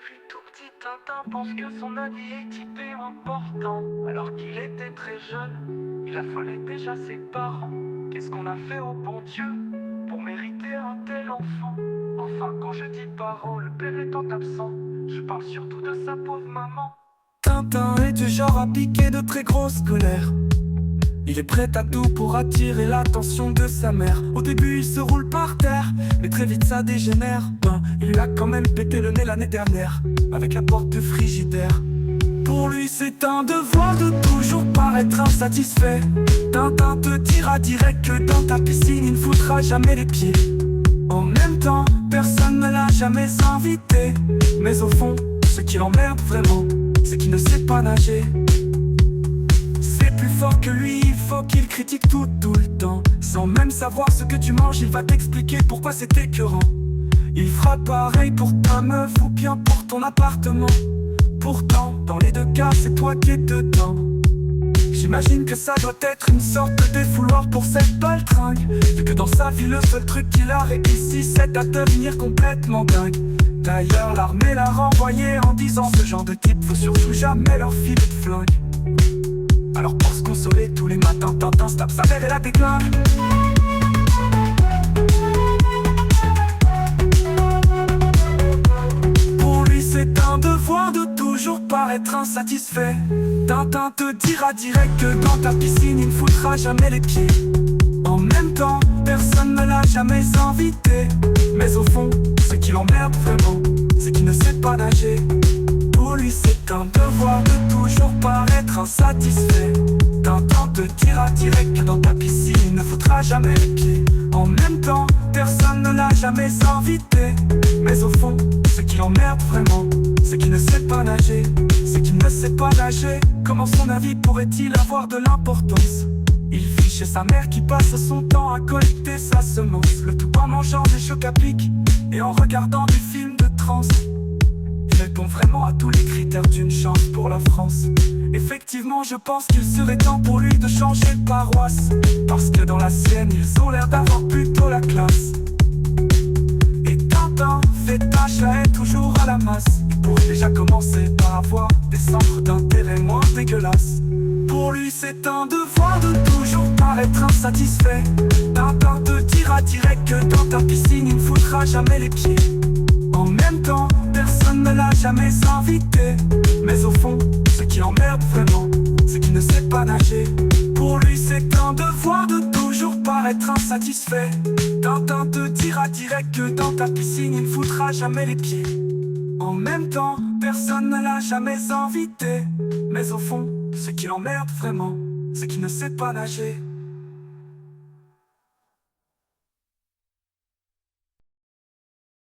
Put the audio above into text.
Depuis tout petit, Tintin pense que son avis est hyper important. Alors qu'il était très jeune, il affolait déjà ses parents. Qu'est-ce qu'on a fait au bon Dieu pour mériter un tel enfant? Enfin, quand je dis parents, le père étant absent, je parle surtout de sa pauvre maman. Tintin est du genre à piquer de très grosses colères. Il est prêt à tout pour attirer l'attention de sa mère. Au début il se roule par terre, mais très vite ça dégénère. Il lui a quand même pété le nez l'année dernière, avec la porte de frigidaire. Pour lui c'est un devoir de toujours paraître insatisfait. Tintin te dira direct que dans ta piscine il ne foutra jamais les pieds. En même temps, personne ne l'a jamais invité. Mais au fond, ce qui l'emmerde vraiment, c'est qu'il ne sait pas nager. C'est plus fort que lui, il faut qu'il critique tout le temps. Sans même savoir ce que tu manges, il va t'expliquer pourquoi c'est écœurant. Il fera pareil pour ta meuf ou bien pour ton appartement. Pourtant, dans les deux cas, c'est toi qui es dedans. J'imagine que ça doit être une sorte de défouloir pour cette baltringue, vu que dans sa vie le seul truc qu'il a réussi c'est à devenir complètement dingue. D'ailleurs l'armée l'a renvoyé en disant ce genre de type faut surtout jamais leur filer de flingue. Alors pour se consoler tous les matins, Tintin se tape sa mère et la déglingue. Pour lui c'est un devoir de toujours paraître insatisfait. Tintin te dira direct que dans ta piscine il ne foutra jamais les pieds. En même temps, personne ne l'a jamais invité. Mais au fond, ce qui l'emmerde vraiment, c'est qu'il ne sait pas nager. Pour lui c'est un devoir de toujours paraître insatisfait. Tintin te dira direct que dans ta piscine il ne foutra jamais les pieds. En même temps, personne ne l'a jamais invité. Mais au fond, ce qui l'emmerde vraiment, c'est qu'il ne sait pas nager. C'est qu'il ne sait pas nager. Comment son avis pourrait-il avoir de l'importance? Il vit chez sa mère qui passe son temps à collecter sa semence, le tout en mangeant des chocs à pic et en regardant des films de trance. Il répond vraiment à tous les critères d'une chance pour la France. Effectivement je pense qu'il serait temps pour lui de changer de paroisse, parce que dans la sienne ils ont l'air d'avoir plutôt la classe. Et Tintin fait tâche à être toujours à la masse. Il pourrait déjà commencer par avoir des centres d'intérêt moins dégueulasses. Pour lui c'est un devoir de toujours paraître insatisfait. Tintin te dira direct que dans ta piscine il ne foutra jamais les pieds. En même temps, personne ne l'a jamais invité. Mais au fond, ce qui l'emmerde vraiment, c'est qu'il ne sait pas nager. Pour lui c'est un devoir de toujours paraître insatisfait. Tintin te dira direct que dans ta piscine il ne foutra jamais les pieds. En même temps, personne ne l'a jamais invité. Mais au fond, ce qui l'emmerde vraiment, c'est qu'il ne sait pas nager.